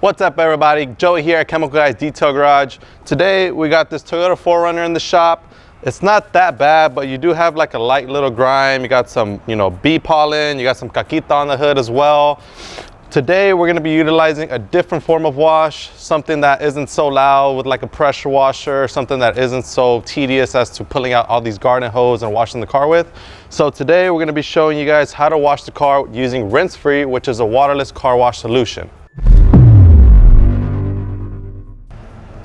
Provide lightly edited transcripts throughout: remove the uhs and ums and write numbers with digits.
What's up everybody, Joey here at Chemical Guys Detail Garage. Today we got this Toyota 4Runner in the shop. It's not that bad, but you do have like a light little grime. You got some, bee pollen, you got some caquita on the hood as well. Today we're gonna be utilizing a different form of wash, something that isn't so loud with like a pressure washer, something that isn't so tedious as to pulling out all these garden hose and washing the car with. So today we're gonna be showing you guys how to wash the car using rinse-free, which is a waterless car wash solution.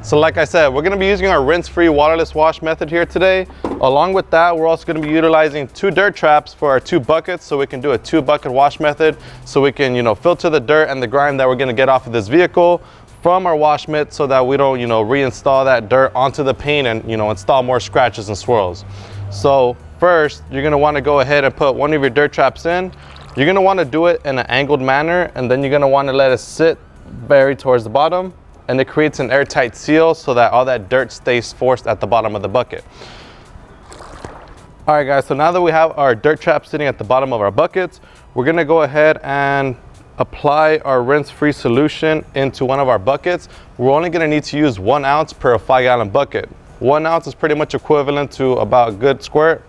So like I said, we're gonna be using our rinse-free waterless wash method here today. Along with that, we're also gonna be utilizing 2 dirt traps for our 2 buckets, so we can do a 2-bucket wash method, so we can, filter the dirt and the grime that we're gonna get off of this vehicle from our wash mitt, so that we don't, reinstall that dirt onto the paint and, install more scratches and swirls. So first, you're gonna wanna go ahead and put one of your dirt traps in. You're gonna wanna do it in an angled manner, and then you're gonna wanna let it sit very towards the bottom, and it creates an airtight seal so that all that dirt stays forced at the bottom of the bucket. All right guys, so now that we have our dirt trap sitting at the bottom of our buckets, we're gonna go ahead and apply our rinse-free solution into one of our buckets. We're only gonna need to use 1 ounce per 5-gallon bucket. 1 ounce is pretty much equivalent to about a good squirt.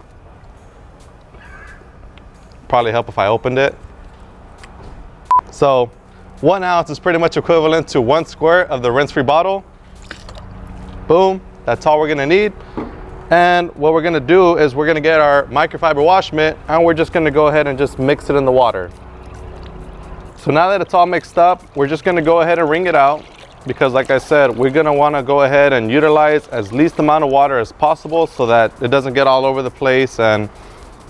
Probably help if I opened it. So 1 ounce is pretty much equivalent to 1 squirt of the rinse-free bottle. Boom, that's all we're gonna need. And what we're gonna do is we're gonna get our microfiber wash mitt, and we're just gonna go ahead and just mix it in the water. So now that it's all mixed up, we're just gonna go ahead and wring it out, because like I said, we're gonna wanna go ahead and utilize as least amount of water as possible so that it doesn't get all over the place. And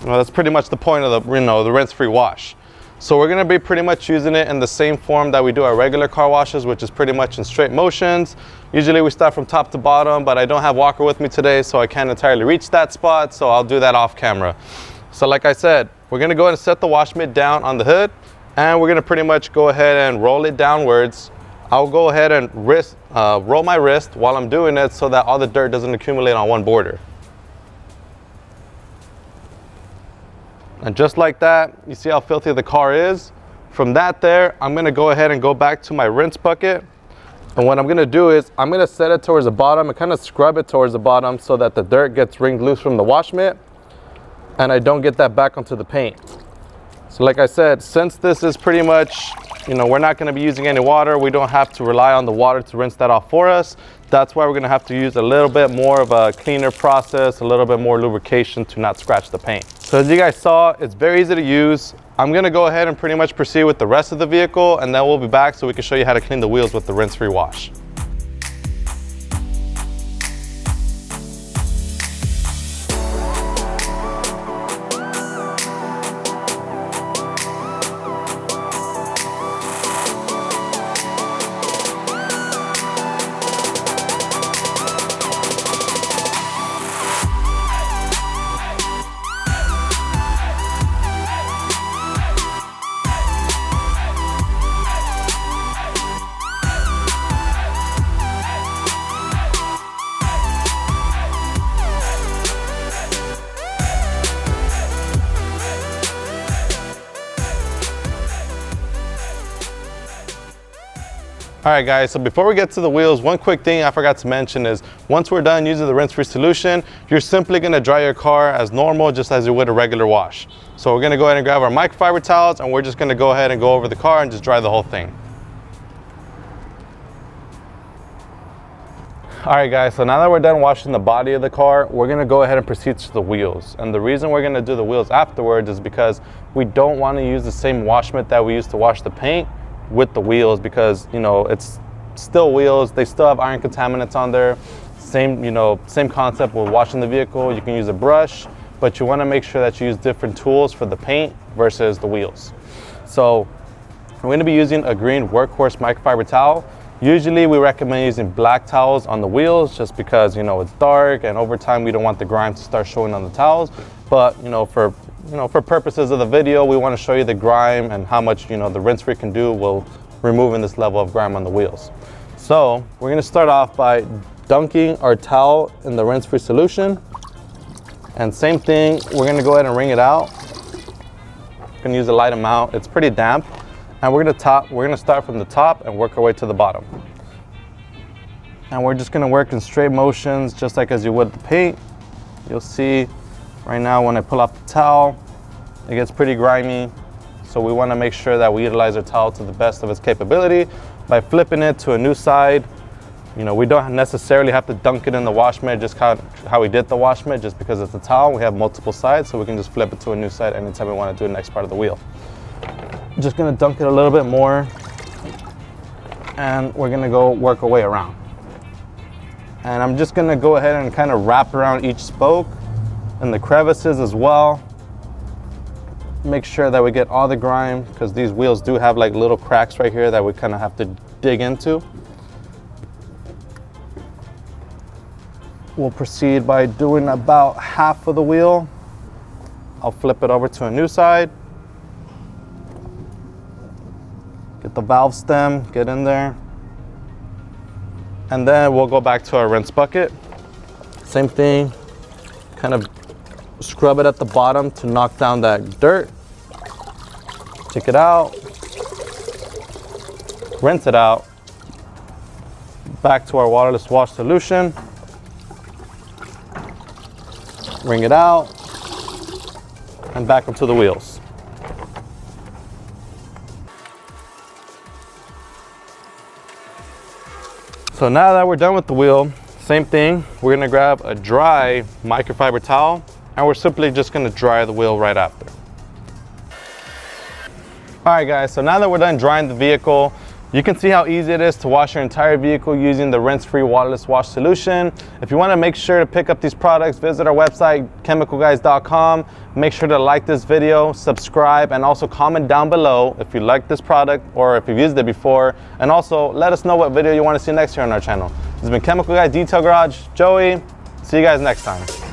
that's pretty much the point of the rinse-free wash. So we're gonna be pretty much using it in the same form that we do our regular car washes, which is pretty much in straight motions. Usually we start from top to bottom, but I don't have Walker with me today, so I can't entirely reach that spot, so I'll do that off camera. So like I said, we're gonna go ahead and set the wash mitt down on the hood, and we're gonna pretty much go ahead and roll it downwards. I'll go ahead and roll my wrist while I'm doing it so that all the dirt doesn't accumulate on one border. And just like that, you see how filthy the car is? From that there, I'm gonna go ahead and go back to my rinse bucket. And what I'm gonna do is, I'm gonna set it towards the bottom and kind of scrub it towards the bottom so that the dirt gets wringed loose from the wash mitt and I don't get that back onto the paint. So like I said, since this is pretty much, we're not gonna be using any water, we don't have to rely on the water to rinse that off for us. That's why we're gonna have to use a little bit more of a cleaner process, a little bit more lubrication to not scratch the paint. So as you guys saw, it's very easy to use. I'm gonna go ahead and pretty much proceed with the rest of the vehicle, and then we'll be back so we can show you how to clean the wheels with the rinse-free wash. All right guys, so before we get to the wheels, one quick thing I forgot to mention is once we're done using the rinse-free solution, you're simply gonna dry your car as normal, just as you would a regular wash. So we're gonna go ahead and grab our microfiber towels, and we're just gonna go ahead and go over the car and just dry the whole thing. All right guys, so now that we're done washing the body of the car, we're gonna go ahead and proceed to the wheels. And the reason we're gonna do the wheels afterwards is because we don't wanna use the same wash mitt that we used to wash the paint with the wheels, because it's still wheels, they still have iron contaminants on there. Same concept with washing the vehicle. You can use a brush, but you want to make sure that you use different tools for the paint versus the wheels. So we're going to be using a green workhorse microfiber towel. Usually we recommend using black towels on the wheels just because it's dark, and over time we don't want the grime to start showing on the towels. But for purposes of the video, we want to show you the grime and how much the rinse-free can do while removing this level of grime on the wheels. So we're going to start off by dunking our towel in the rinse-free solution, and same thing, we're going to go ahead and wring it out. I'm going to use a light amount. It's pretty damp, And we're gonna start from the top and work our way to the bottom. And we're just gonna work in straight motions, just like as you would the paint. You'll see right now when I pull off the towel, it gets pretty grimy. So we wanna make sure that we utilize our towel to the best of its capability by flipping it to a new side. You know, we don't necessarily have to dunk it in the wash mitt, just how we did the wash mitt, just because it's a towel. We have multiple sides, so we can just flip it to a new side anytime we wanna do the next part of the wheel. Just gonna dunk it a little bit more, and we're gonna go work our way around. And I'm just gonna go ahead and kind of wrap around each spoke and the crevices as well. Make sure that we get all the grime, because these wheels do have like little cracks right here that we kind of have to dig into. We'll proceed by doing about half of the wheel. I'll flip it over to a new side. Get the valve stem, get in there. And then we'll go back to our rinse bucket. Same thing, kind of scrub it at the bottom to knock down that dirt. Take it out, rinse it out. Back to our waterless wash solution. Wring it out, and back onto the wheels. So now that we're done with the wheel, same thing, we're gonna grab a dry microfiber towel, and we're simply just gonna dry the wheel right after. All right guys, so now that we're done drying the vehicle, you can see how easy it is to wash your entire vehicle using the rinse-free waterless wash solution. If you want to make sure to pick up these products, visit our website, chemicalguys.com. Make sure to like this video, subscribe, and also comment down below if you like this product or if you've used it before. And also let us know what video you want to see next here on our channel. This has been Chemical Guys Detail Garage. Joey, see you guys next time.